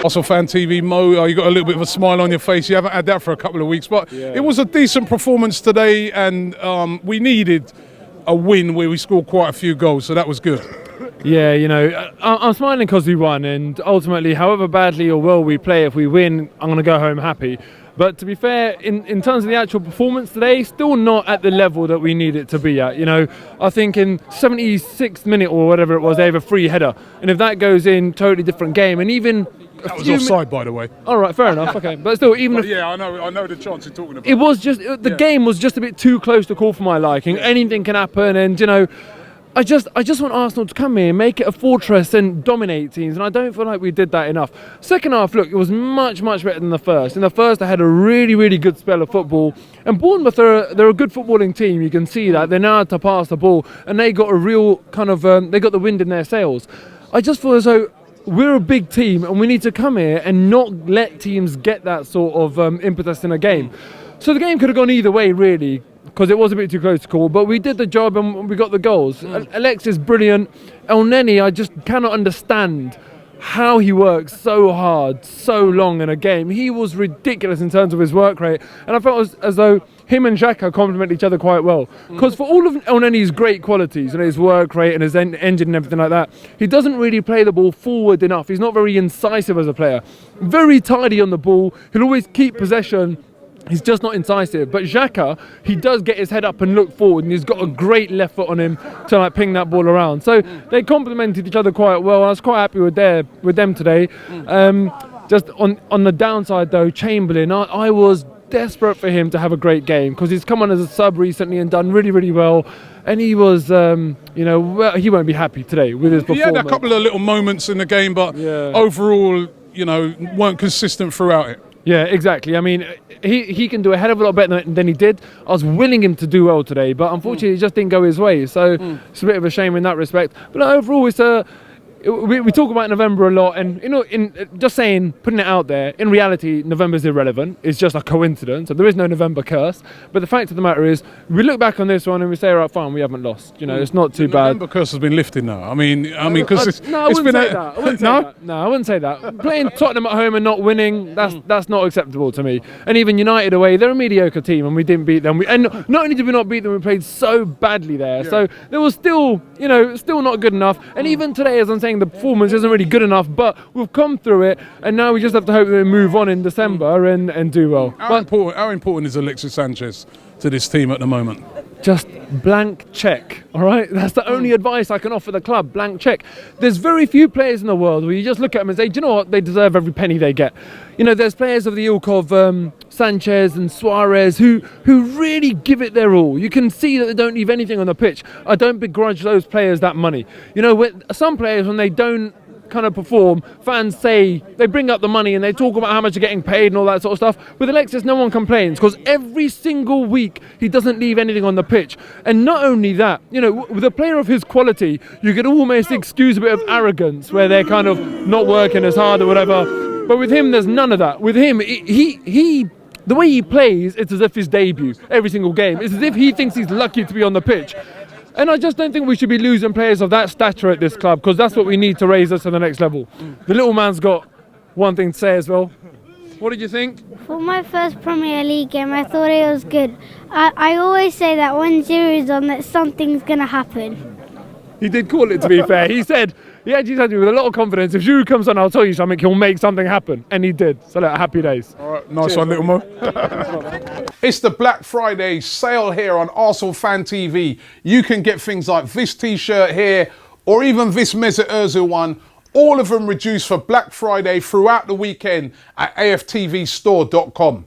ArsenalFanTV, Mo, you got a little bit of a smile on your face. You haven't had that for a couple of weeks, but it was a decent performance today, and we needed a win where we scored quite a few goals, so that was good. Yeah, you know, I'm smiling because we won, and ultimately, however badly or well we play, if we win, I'm going to go home happy. But to be fair, in terms of the actual performance today, still not at the level that we need it to be at. You know, I think in 76th minute or whatever it was, they have a free header. And if that goes in, totally different game. And even... That was offside, by the way. All right, fair enough, okay. But still, even if... Yeah, I know the chance you're talking about. It was just... The game was just a bit too close to call for my liking. Anything can happen, and, you know... I just want Arsenal to come here, make it a fortress and dominate teams, and I don't feel like we did that enough. Second half, look, it was much better than the first. In the first, I had a really good spell of football, and Bournemouth, they're a good footballing team, you can see that. They know how to pass the ball, and they got a real kind of, they got the wind in their sails. I just feel as though we're a big team, and we need to come here and not let teams get that sort of impetus in a game. So the game could have gone either way, really, because it was a bit too close to call, but we did the job and we got the goals. Alexis, brilliant. El Neni, I just cannot understand how he works so hard, so long in a game. He was ridiculous in terms of his work rate, and I felt as though him and Xhaka complement each other quite well. Because for all of El Neni's great qualities and his work rate and his engine and everything like that, he doesn't really play the ball forward enough. He's not very incisive as a player. Very tidy on the ball. He'll always keep possession. He's just not incisive. But Xhaka, he does get his head up and look forward, and he's got a great left foot on him to like ping that ball around. So they complemented each other quite well. I was quite happy with them today. Just on the downside though, Chamberlain, I was desperate for him to have a great game because he's come on as a sub recently and done really well. And he was, you know, well, he won't be happy today with his performance. He had a couple of little moments in the game, but overall, you know, weren't consistent throughout it. Yeah, exactly. I mean, he can do a hell of a lot better than he did. I was willing him to do well today, but unfortunately it just didn't go his way. So it's a bit of a shame in that respect. But overall, it's we talk about November a lot, and you know, in just saying, putting it out there, in reality, November's irrelevant. It's just a coincidence, so there is no November curse. But the fact of the matter is, we look back on this one and we say, all right, fine, we haven't lost. You know, it's not too bad. November curse has been lifted now. I mean, because I wouldn't say that. No, I wouldn't say that. Playing Tottenham at home and not winning, that's not acceptable to me. And even United away, they're a mediocre team, and we didn't beat them. And not only did we not beat them, we played so badly there. Yeah. So there was still, you know, still not good enough. And even today, as I'm saying, the performance isn't really good enough, but we've come through it, and now we just have to hope that we move on in December and do well. How important is Alexis Sanchez to this team at the moment? Just blank check, all right? That's the only advice I can offer the club, blank check. There's very few players in the world where you just look at them and say, do you know what, they deserve every penny they get. You know, there's players of the ilk of Sanchez and Suarez who really give it their all. You can see that they don't leave anything on the pitch. I don't begrudge those players that money. You know, some players, when they don't kind of perform, fans say, they bring up the money and they talk about how much they're getting paid and all that sort of stuff. With Alexis, no one complains because every single week he doesn't leave anything on the pitch. And not only that, you know, with a player of his quality, you could almost excuse a bit of arrogance where they're kind of not working as hard or whatever. But with him, there's none of that. With him, he the way he plays, it's as if his debut every single game. It's as if he thinks he's lucky to be on the pitch. And I just don't think we should be losing players of that stature at this club, because that's what we need to raise us to the next level. The little man's got one thing to say as well. What did you think? For my first Premier League game, I thought it was good. I always say that when Giroud's on, that something's going to happen. He did call it, to be fair. He actually said to me with a lot of confidence, if Giroud comes on, I'll tell you something, he'll make something happen. And he did. So look, happy days. All right, nice one, little Mo. It's the Black Friday sale here on ArsenalFanTV. You can get things like this T-shirt here, or even this Mesut Ozil one. All of them reduced for Black Friday throughout the weekend at AFTVstore.com.